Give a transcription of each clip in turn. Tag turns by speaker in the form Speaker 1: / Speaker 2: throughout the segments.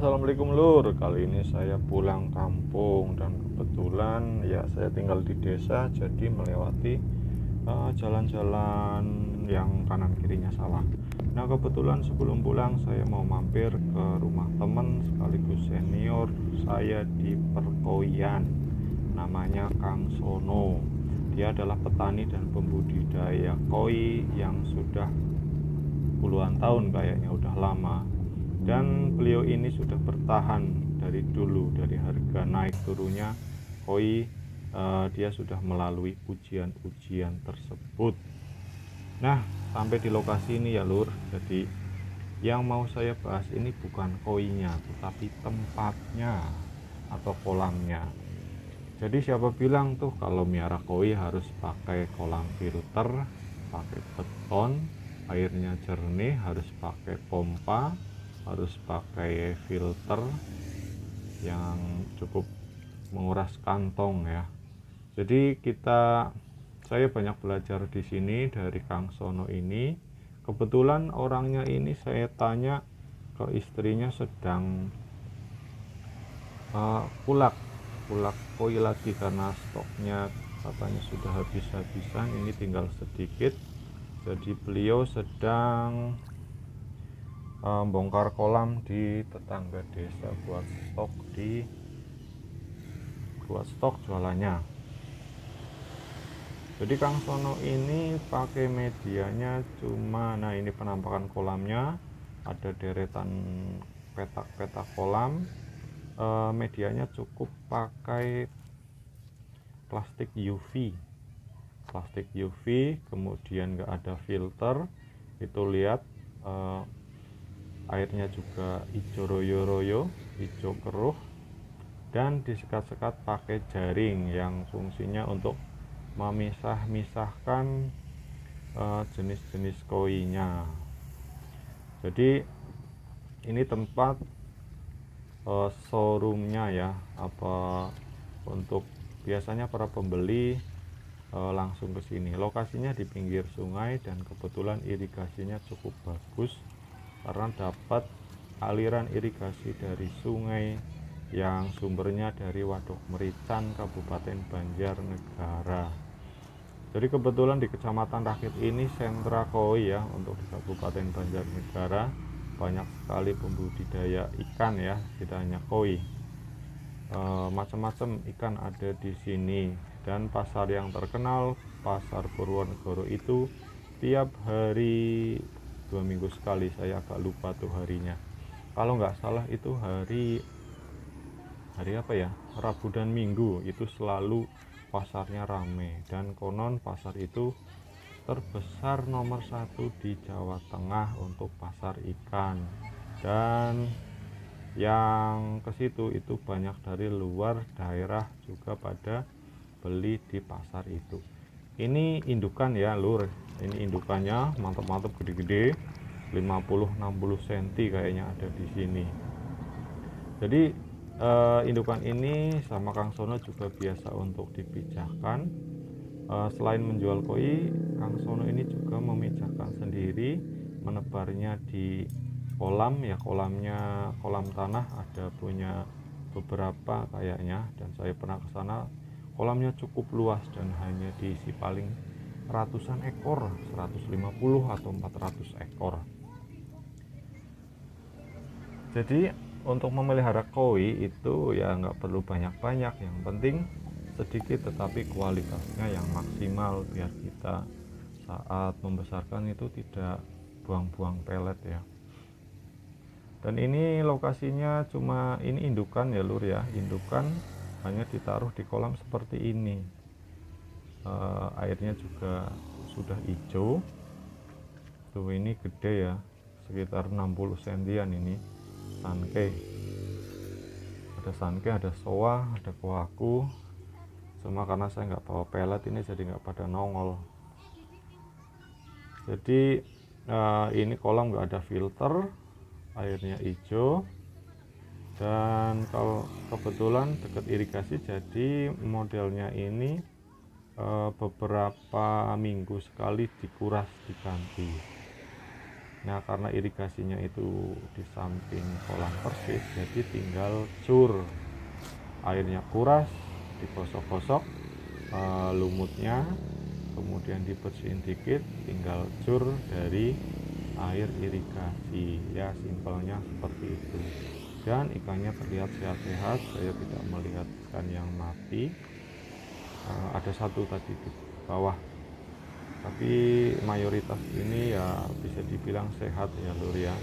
Speaker 1: Assalamualaikum Lur. Kali ini saya pulang kampung dan kebetulan ya saya tinggal di desa, jadi melewati jalan-jalan yang kanan kirinya sawah. Nah kebetulan sebelum pulang saya mau mampir ke rumah teman sekaligus senior saya di perkoian, namanya Kang Sono. Dia adalah petani dan pembudidaya koi yang sudah puluhan tahun, kayaknya udah lama. Dan beliau ini sudah bertahan dari dulu, dari harga naik turunnya koi, dia sudah melalui ujian-ujian tersebut. Nah sampai di lokasi ini ya Lur, jadi yang mau saya bahas ini bukan koinya tetapi tempatnya atau kolamnya. Jadi siapa bilang tuh kalau miara koi harus pakai kolam filter, pakai beton, airnya jernih, harus pakai pompa, harus pakai filter yang cukup menguras kantong ya. Jadi saya banyak belajar di sini dari Kang Sono ini. Kebetulan orangnya ini saya tanya ke istrinya sedang kulak koi lagi karena stoknya katanya sudah habis-habisan, ini tinggal sedikit. Jadi beliau sedang bongkar kolam di tetangga desa buat stok jualannya. Jadi Kang Sono ini pakai medianya nah ini penampakan kolamnya, ada deretan petak-petak kolam. Medianya cukup pakai plastik UV, kemudian nggak ada filter. Itu lihat airnya juga hijau royo-royo, hijau keruh, dan disekat-sekat pakai jaring yang fungsinya untuk memisah-misahkan jenis-jenis koinya. Jadi ini tempat showroomnya ya, untuk biasanya para pembeli langsung ke sini. Lokasinya di pinggir sungai dan kebetulan irigasinya cukup bagus karena dapat aliran irigasi dari sungai yang sumbernya dari Waduk Merican, Kabupaten Banjarnegara. Jadi kebetulan di Kecamatan Rakit ini sentra koi ya, untuk di Kabupaten Banjarnegara banyak sekali pembudidaya ikan ya, tidak hanya koi. Macam-macam ikan ada di sini, dan pasar yang terkenal Pasar Purwonegoro itu tiap hari 2 minggu sekali, saya agak lupa tuh harinya. Kalau nggak salah itu hari apa ya, Rabu dan Minggu itu selalu pasarnya rame, dan konon pasar itu terbesar nomor 1 di Jawa Tengah untuk pasar ikan, dan yang ke situ itu banyak dari luar daerah juga pada beli di pasar itu. Ini indukan ya Lur, ini indukannya mantap-mantap, gede-gede, 50-60 cm kayaknya ada di sini. Jadi indukan ini sama Kang Sono juga biasa untuk dipijahkan. Selain menjual koi, Kang Sono ini juga memijahkan sendiri, menebarnya di kolam ya, kolam tanah, ada punya beberapa kayaknya, dan saya pernah ke sana. Kolamnya cukup luas dan hanya diisi paling ratusan ekor, 150 atau 400 ekor. Jadi untuk memelihara koi itu ya nggak perlu banyak-banyak, yang penting sedikit tetapi kualitasnya yang maksimal, biar kita saat membesarkan itu tidak buang-buang pelet ya. Dan ini lokasinya cuma ini indukan ya Lur ya, indukan hanya ditaruh di kolam seperti ini. Airnya juga sudah hijau tuh, ini gede ya, sekitar 60 cm ini sanke. Ada sanke, ada soa, ada koaku. Cuma karena saya nggak bawa pelet ini jadi nggak pada nongol. Jadi ini kolam nggak ada filter, airnya hijau, dan kalau kebetulan dekat irigasi, jadi modelnya ini beberapa minggu sekali dikuras, diganti. Nah, karena irigasinya itu di samping kolam persis, jadi tinggal cur, airnya kuras, digosok-gosok lumutnya, kemudian dibersihin dikit, tinggal cur dari air irigasi. Ya, simpelnya seperti itu. Dan ikannya terlihat sehat-sehat, saya tidak melihat ikan yang mati. Ada satu tadi di bawah, tapi mayoritas ini ya bisa dibilang sehat ya lur ya.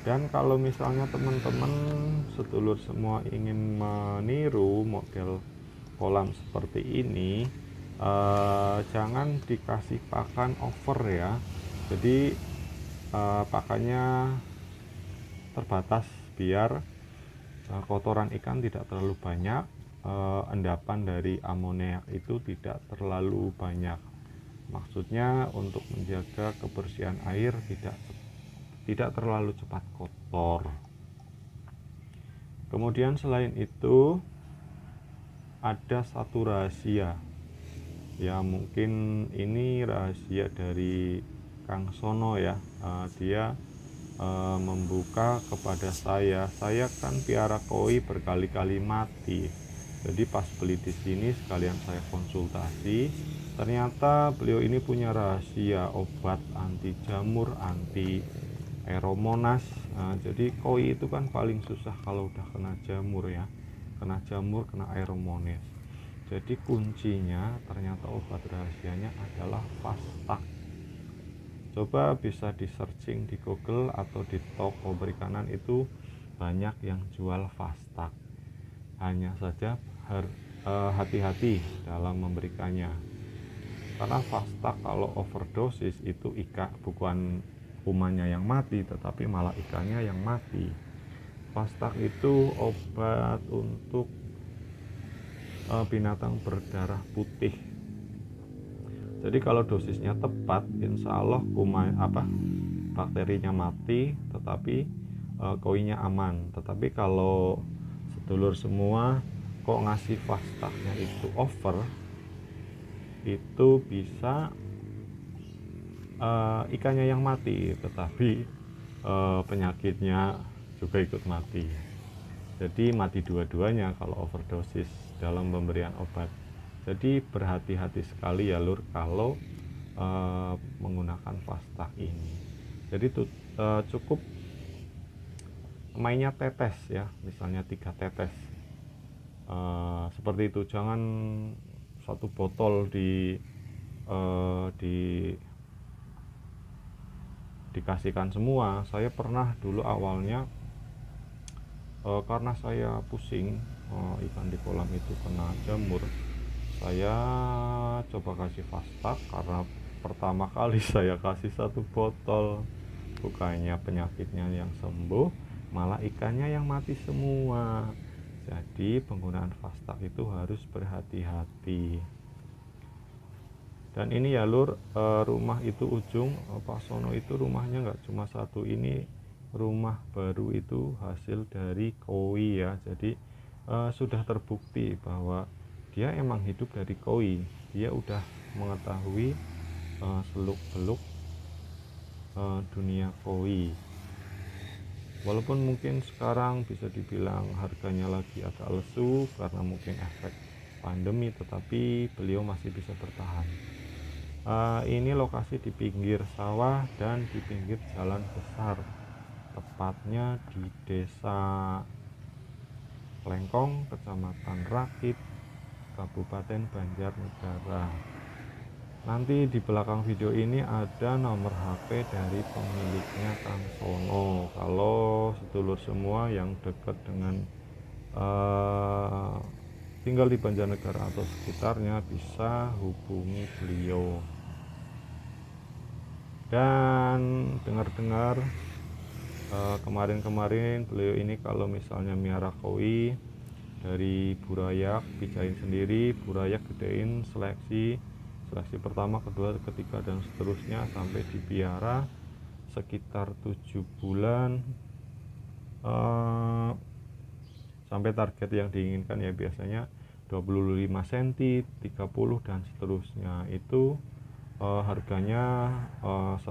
Speaker 1: Dan kalau misalnya teman-teman sedulur semua ingin meniru model kolam seperti ini, jangan dikasih pakan over ya. Jadi pakannya terbatas biar kotoran ikan tidak terlalu banyak, endapan dari amoniak itu tidak terlalu banyak. Maksudnya untuk menjaga kebersihan air tidak terlalu cepat kotor. Kemudian selain itu ada satu rahasia, ya mungkin ini rahasia dari Kang Sono ya. Dia membuka kepada saya kan piara koi berkali-kali mati. Jadi pas beli di sini sekalian saya konsultasi, ternyata beliau ini punya rahasia obat anti jamur, anti aeromonas. Jadi koi itu kan paling susah kalau udah kena jamur ya, kena jamur, kena aeromonas. Jadi kuncinya ternyata obat rahasianya adalah Fastak. Coba bisa di searching di Google atau di toko perikanan, itu banyak yang jual Fastak. Hanya saja hati-hati dalam memberikannya, karena Fastak kalau overdosis itu bukan kumannya yang mati, tetapi malah ikannya yang mati. Fastak itu obat untuk binatang berdarah putih. Jadi kalau dosisnya tepat, insya Allah bakterinya mati, tetapi koinya aman. Tetapi kalau sedulur semua kok ngasih Fastaknya itu over, itu bisa ikannya yang mati, tetapi penyakitnya juga ikut mati. Jadi mati dua-duanya kalau overdosis dalam pemberian obat. Jadi berhati-hati sekali ya lur kalau menggunakan Fastak ini. Jadi cukup mainnya tetes ya, misalnya 3 tetes seperti itu. Jangan satu botol dikasihkan semua. Saya pernah dulu awalnya karena saya pusing ikan di kolam itu kena jamur, saya coba kasih Fastak. Karena pertama kali saya kasih 1 botol, bukannya penyakitnya yang sembuh, malah ikannya yang mati semua. Jadi penggunaan Fastak itu harus berhati-hati. Dan ini ya lur, rumah itu ujung Pak Sono itu rumahnya nggak cuma satu, ini rumah baru itu hasil dari koi ya. Jadi sudah terbukti bahwa dia emang hidup dari koi. Dia udah mengetahui seluk-beluk dunia koi. Walaupun mungkin sekarang bisa dibilang harganya lagi agak lesu karena mungkin efek pandemi, tetapi beliau masih bisa bertahan. Ini lokasi di pinggir sawah dan di pinggir jalan besar, tepatnya di Desa Lengkong, Kecamatan Rakit, Kabupaten Banjarnegara. Nanti di belakang video ini ada nomor HP dari pemiliknya Kang Sono. Kalau sedulur semua yang dekat dengan tinggal di Banjarnegara atau sekitarnya bisa hubungi beliau. Dan dengar-dengar kemarin-kemarin beliau ini kalau misalnya miara koi dari burayak, pijain sendiri, burayak gedein, seleksi pertama, kedua, ketiga, dan seterusnya sampai dipiara sekitar 7 bulan sampai target yang diinginkan ya, biasanya 25 cm, 30 dan seterusnya. Itu harganya 1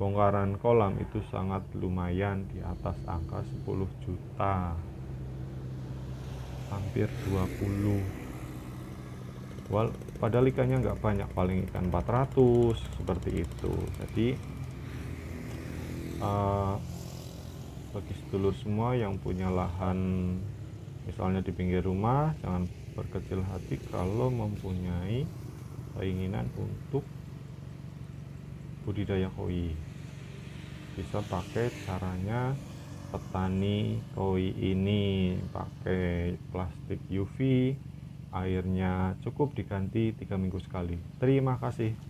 Speaker 1: bongkaran kolam itu sangat lumayan, di atas angka 10 juta, hampir 20. Padahal ikannya nggak banyak, paling ikan 400 seperti itu. Jadi bagi sedulur semua yang punya lahan misalnya di pinggir rumah, jangan berkecil hati kalau mempunyai keinginan untuk budidaya koi. Bisa pakai caranya petani koi ini, pakai plastik UV, airnya cukup diganti 3 minggu sekali. Terima kasih.